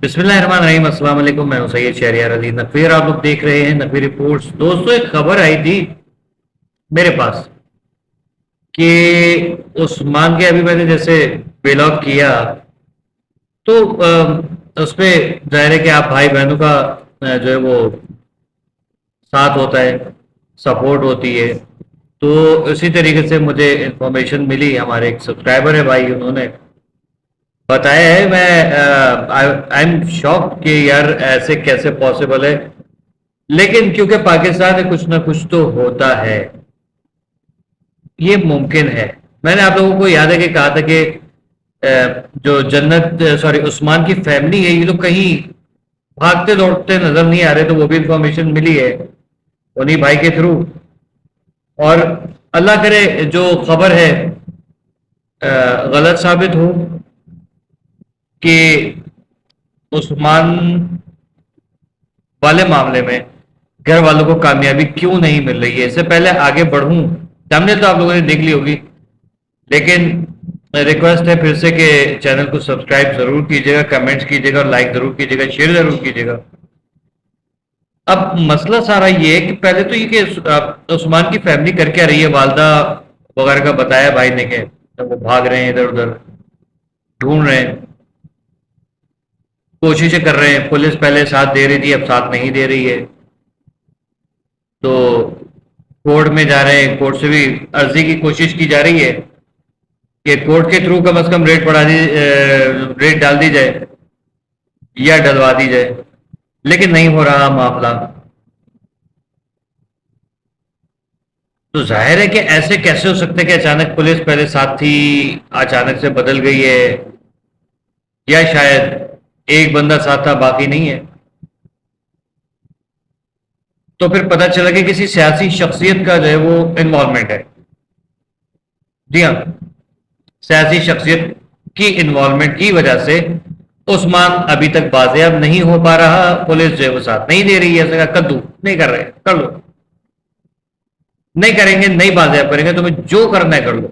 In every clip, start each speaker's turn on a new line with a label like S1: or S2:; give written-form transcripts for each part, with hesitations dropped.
S1: بسم اللہ الرحمن الرحیم، السلام علیکم، میں ہوں سید شہریار علی نقوی، آپ لوگ دیکھ رہے ہیں نقوی رپورٹس۔ دوستوں، ایک خبر آئی تھی میرے پاس کہ عثمان کے، ابھی میں نے جیسے ولاگ کیا تو اس پہ ظاہر ہے کہ آپ بھائی بہنوں کا جو ہے وہ ساتھ ہوتا ہے، سپورٹ ہوتی ہے۔ تو اسی طریقے سے مجھے انفارمیشن ملی، ہمارے ایک سبسکرائبر ہے بھائی، انہوں نے بتایا ہے۔ میں آئی ایم شاک کہ یار ایسے کیسے پاسبل ہے، لیکن کیونکہ پاکستان میں کچھ نہ کچھ تو ہوتا ہے، یہ ممکن ہے۔ میں نے آپ لوگوں کو یاد ہے کہ کہا تھا کہ جو جنت سوری عثمان کی فیملی ہے، یہ لوگ کہیں بھاگتے دوڑتے نظر نہیں آ رہے، تو وہ بھی انفارمیشن ملی ہے انہی بھائی کے تھرو۔ اور اللہ کرے جو خبر ہے غلط ثابت ہو، کہ عثمان والے معاملے میں گھر والوں کو کامیابی کیوں نہیں مل رہی ہے۔ اس سے پہلے آگے بڑھوں، تھمبنیل تو آپ لوگوں نے دیکھ لی ہوگی، لیکن ریکویسٹ ہے پھر سے کہ چینل کو سبسکرائب ضرور کیجیے گا، کمنٹس کیجیے گا، اور لائک ضرور کیجیے گا، شیئر ضرور کیجیے گا۔ اب مسئلہ سارا یہ ہے کہ پہلے تو یہ کہ عثمان کی فیملی کر کے آ رہی ہے، والدہ وغیرہ کا بتایا بھائی نے کہ وہ بھاگ رہے ہیں ادھر ادھر، ڈھونڈ رہے ہیں، کوششیں کر رہے ہیں۔ پولیس پہلے ساتھ دے رہی تھی، اب ساتھ نہیں دے رہی ہے، تو کورٹ میں جا رہے ہیں، کورٹ سے بھی عرضی کی کوشش کی جا رہی ہے کہ کورٹ کے تھرو کم از کم ریٹ ڈال دی جائے یا ڈلوا دی جائے، لیکن نہیں ہو رہا معاملہ۔ تو ظاہر ہے کہ ایسے کیسے ہو سکتے کہ اچانک پولیس پہلے ساتھ تھی، اچانک سے بدل گئی ہے، یا شاید ایک بندہ ساتھ تھا باقی نہیں ہے۔ تو پھر پتہ چلا کہ کسی سیاسی شخصیت کا جو ہے وہ انوالومنٹ ہے۔ جی ہاں، سیاسی شخصیت کی انوالومنٹ کی وجہ سے عثمان ابھی تک بازیاب نہیں ہو پا رہا، پولیس جو ہے وہ ساتھ نہیں دے رہی ہے، ایسا کدو نہیں کر رہے، کر لو، نہیں کریں گے، نہیں بازیاب کریں گے، تمہیں جو کرنا ہے کر لو۔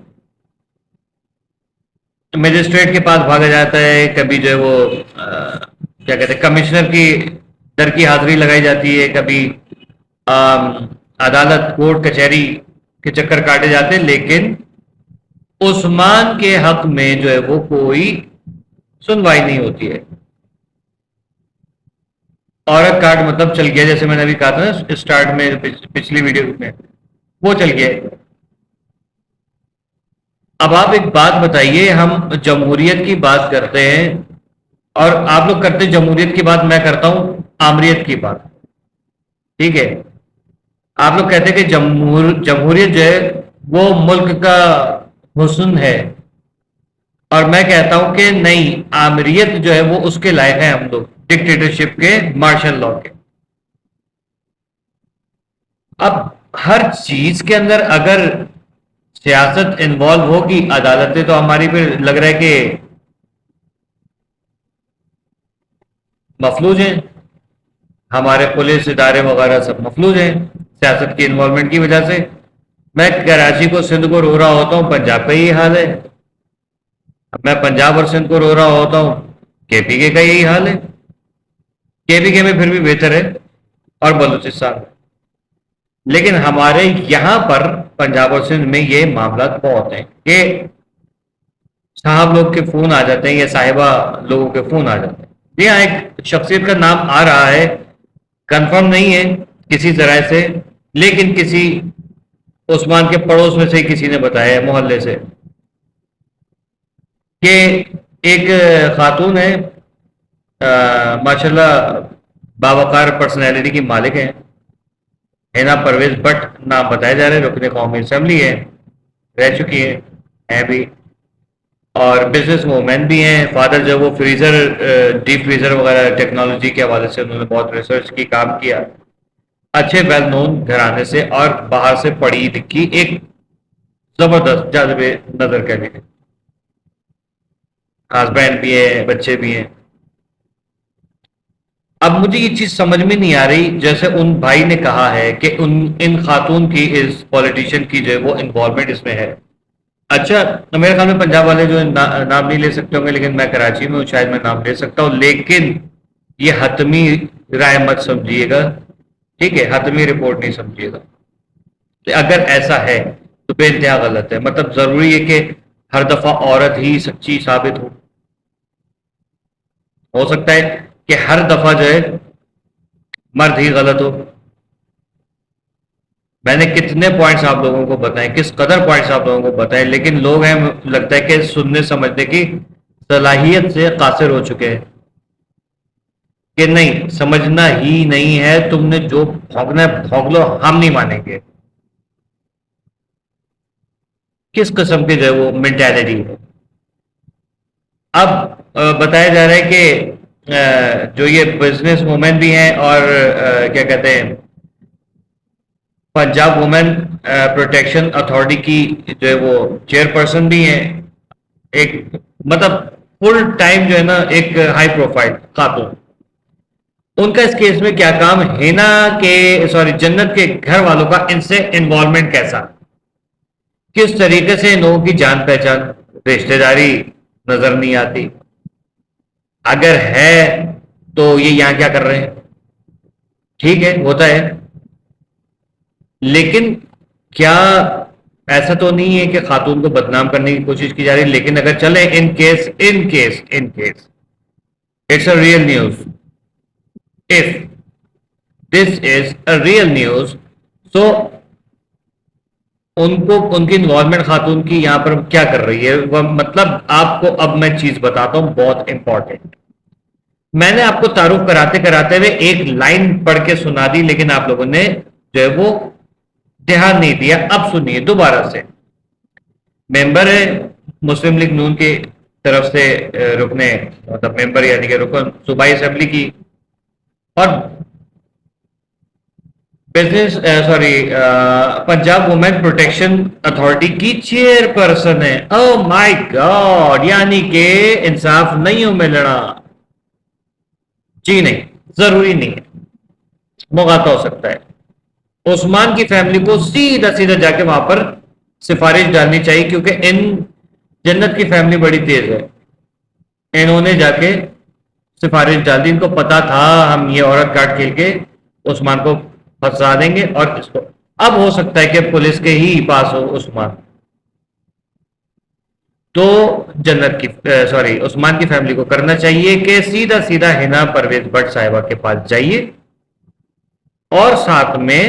S1: مجسٹریٹ کے پاس بھاگا جاتا ہے، کبھی جو ہے وہ کیا کہتے ہیں کمشنر کی در کی حاضری لگائی جاتی ہے، کبھی عدالت کورٹ کچہری کے چکر کاٹے جاتے ہیں، لیکن عثمان کے حق میں جو ہے وہ کوئی سنوائی نہیں ہوتی ہے۔ عورت کارڈ مطلب چل گیا، جیسے میں نے ابھی کہا تھا نا اسٹارٹ میں، پچھلی ویڈیو میں، وہ چل گیا۔ اب آپ ایک بات بتائیے، ہم جمہوریت کی بات کرتے ہیں، اور آپ لوگ کرتے ہیں جمہوریت کی بات، میں کرتا ہوں آمریت کی بات، ٹھیک ہے؟ آپ لوگ کہتے ہیں کہ جمہوریت جو ہے وہ ملک کا حسن ہے، اور میں کہتا ہوں کہ نہیں، آمریت جو ہے وہ اس کے لائق ہے، ہم لوگ ڈکٹیٹرشپ کے، مارشل لاء کے۔ اب ہر چیز کے اندر اگر سیاست انوالو ہوگی، عدالتیں تو ہماری پھر لگ رہا ہے کہ مفلوج ہیں، ہمارے پولیس ادارے وغیرہ سب مفلوج ہیں سیاست کی انوالومنٹ کی وجہ سے۔ میں کراچی کو، سندھ کو رو رہا ہوتا ہوں، پنجاب کا یہی حال ہے۔ میں پنجاب اور سندھ کو رو رہا ہوتا ہوں، کے پی کے کا یہی حال ہے۔ کے پی کے میں پھر بھی بہتر ہے، اور بلوچستان میں، لیکن ہمارے یہاں پر پنجاب اور سندھ میں یہ معاملات بہت ہیں کہ صاحب لوگ کے فون آ جاتے ہیں، یا صاحبہ لوگوں کے فون آ جاتے ہیں۔ جی ہاں، ایک شخصیت کا نام آ رہا ہے، کنفرم نہیں ہے کسی ذرائع سے، لیکن کسی عثمان کے پڑوس میں سے ہی کسی نے بتایا ہے، محلے سے، کہ ایک خاتون ہے، ماشاءاللہ باوقار پرسنالٹی کی مالک ہیں، حنا پرویز بٹ نام بتایا جا رہے ہیں، رکن قومی اسمبلی ہے، رہ چکی ہیں بھی، اور بزنس وومین بھی ہیں۔ فادر جو وہ فریزر، ڈیپ فریزر وغیرہ ٹیکنالوجی کے حوالے سے انہوں نے بہت ریسرچ کی، کام کیا، اچھے ویل نون گھرانے سے، اور باہر سے پڑھی لکھی ایک زبردست جاذب نظر کہہ لیجیے، ہسبینڈ بھی ہے، بچے بھی ہیں۔ اب مجھے یہ چیز سمجھ میں نہیں آ رہی، جیسے ان بھائی نے کہا ہے کہ ان خاتون کی، اس پولیٹیشین کی جو ہے وہ انوالومنٹ اس میں ہے۔ اچھا، میرے خیال میں پنجاب والے جو نام نہیں لے سکتے ہوں گے، لیکن میں کراچی میں ہوں، شاید میں نام لے سکتا ہوں، لیکن یہ حتمی رائے مت سمجھیے گا، ٹھیک ہے، حتمی رپورٹ نہیں سمجھیے گا. کہ اگر ایسا ہے تو بے انتہا غلط ہے. مطلب ضروری ہے کہ ہر دفعہ عورت ہی سچی ثابت ہو سکتا ہے کہ ہر دفعہ جو ہے مرد ہی غلط ہو. میں نے کتنے پوائنٹس آپ لوگوں کو بتائے، کس قدر پوائنٹس آپ لوگوں کو بتائے، لیکن لوگ ہیں لگتا ہے کہ سننے سمجھنے کی صلاحیت سے قاصر ہو چکے ہیں کہ نہیں سمجھنا ہی نہیں ہے، تم نے جو بھونکنا ہے بھونک لو، ہم نہیں مانیں گے. کس قسم کی جو ہے وہ مینٹیلٹی ہے. اب بتایا جا رہا ہے کہ جو یہ بزنس وومن بھی ہیں اور کیا کہتے ہیں پنجاب وومن پروٹیکشن اتھارٹی کی جو ہے وہ چیئر پرسن بھی ہیں، ایک مطلب فل ٹائم جو ہے نا ایک ہائی پروفائل خاتون. ان کا اس کیس میں کیا کام، ہینا کے جنت کے گھر والوں کا ان سے انوالومنٹ کیسا، کس طریقے سے ان لوگوں کی جان پہچان رشتہ داری نظر نہیں آتی، اگر ہے تو یہ یہاں کیا کر رہے ہیں. ٹھیک ہے ہوتا ہے، لیکن کیا ایسا تو نہیں ہے کہ خاتون کو بدنام کرنے کی کوشش کی جا رہی. لیکن اگر چلے in case it's a real news, if this is a real news so ان کو ان کی انوالومنٹ خاتون کی یہاں پر کیا کر رہی ہے. مطلب آپ کو اب میں چیز بتاتا ہوں بہت امپورٹنٹ. میں نے آپ کو تعارف کراتے کراتے ہوئے ایک لائن پڑھ کے سنا دی، لیکن آپ لوگوں نے جو ہے وہ دھیان نہیں دیا. اب سنیے دوبارہ سے. ممبر ہے مسلم لیگ نون کی طرف سے رکن مطلب ممبر یعنی کہ رکن صوبائی اسمبلی کی اور business Punjab woman protection authority کی چیئر پرسن ہے. او مائی گاڈ، یعنی کہ انصاف نہیں ملنا. جی نہیں، ضروری نہیں ہے، مغالطہ ہو سکتا ہے. عثمان کی فیملی کو سیدھا سیدھا جا کے وہاں پر سفارش ڈالنی چاہیے، کیونکہ ان جنت کی فیملی بڑی تیز ہے. انہوں نے جا کے سفارش ڈال دی. ان کو پتا تھا ہم یہ عورت کارڈ کھیل کے عثمان کو پھنسا دیں گے، اور اس کو اب ہو سکتا ہے کہ پولیس کے ہی پاس ہو عثمان. تو جنت کی عثمان کی فیملی کو کرنا چاہیے کہ سیدھا سیدھا ہنا پرویز بٹ صاحبہ کے پاس جائیے اور ساتھ میں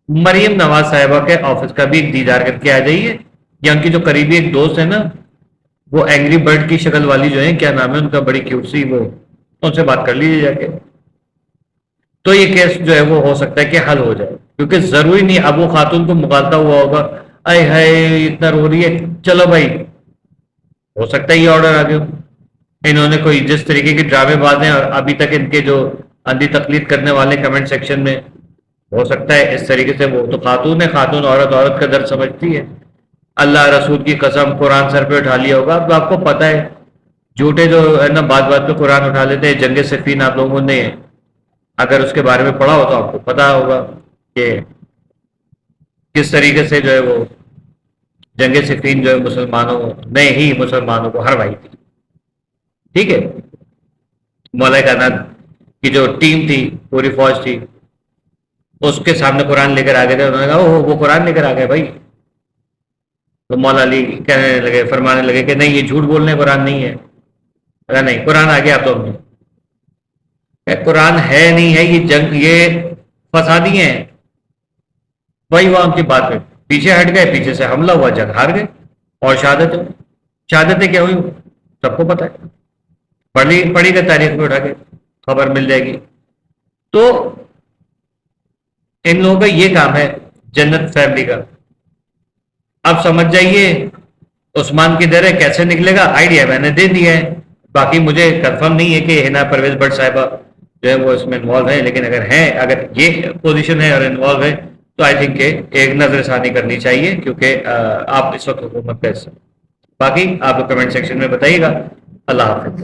S1: مریم نواز صاحبہ کے آفس کا بھی ایک دیدار کر کے آ جائیے. یا ان کی جو قریبی ایک دوست ہے نا، وہ اینگری برڈ کی شکل والی جو ہے، کیا نام ہے ان کا، بڑی کیوٹ سی، وہ ان سے بات کر لیجیے جا کے. تو یہ کیس جو ہے وہ ہو سکتا ہے کہ حل ہو جائے، کیونکہ ضروری نہیں اب وہ خاتون کو مغالطہ ہوا ہوگا، اے ہائے اتنا رو رہی ہے، چلو بھائی ہو سکتا ہے یہ آرڈر آ گیا. انہوں نے کوئی جس طریقے کی ڈرامے باز ہیں اور ابھی تک ان کے جو اندھی تقلید کرنے والے کمنٹ سیکشن میں، ہو سکتا ہے اس طریقے سے وہ تو خاتون ہے، خاتون عورت عورت کا درد سمجھتی ہے. اللہ رسول کی قسم قرآن سر پہ اٹھا لیا ہوگا. اب آپ کو پتہ ہے جھوٹے جو ہے نا بات بات پہ قرآن اٹھا لیتے ہیں. جنگ صفین آپ لوگوں نے اگر اس کے بارے میں پڑھا ہو تو آپ کو پتا ہوگا کہ کس طریقے سے جو ہے وہ جنگ صفین جو ہے مسلمانوں نے ہی مسلمانوں کو ہروائی تھی. ٹھیک ہے، مولا کائنات کی جو ٹیم تھی، پوری فوج تھی، اس کے سامنے قرآن لے کر آ گئے تھے. انہوں نے کہا وہ قرآن لے کر آ گئے بھائی. تو مولا علی کہنے لگے، فرمانے لگے کہ نہیں یہ جھوٹ بولنے قرآن نہیں ہے. اگر نہیں قرآن آ گیا تو قرآن ہے نہیں ہے، یہ جنگ یہ فسادی ہیں. وہی وہاں کی بات میں پیچھے ہٹ گئے، پیچھے سے حملہ ہوا، جنگ ہار گئے اور شہادتیں کیا ہوئی سب کو پتہ ہے. پڑھی گئی تاریخ میں اٹھا کے خبر مل جائے گی. تو ان لوگوں کا یہ کام ہے جنت فیملی کا. اب سمجھ جائیے عثمان کی در ہے کیسے نکلے گا، آئیڈیا میں نے دے دیا ہے. باقی مجھے کنفرم نہیں ہے کہ ہنا پرویز بٹ صاحبہ جو ہے وہ اس میں انوالو ہے، لیکن اگر ہیں، اگر یہ پوزیشن ہے اور انوالو ہے تو آئی تھنک کہ ایک نظر ثانی کرنی چاہیے، کیونکہ آپ اس وقت حکومت کا حصہ. باقی آپ کمنٹ سیکشن میں بتائیے گا. اللہ حافظ.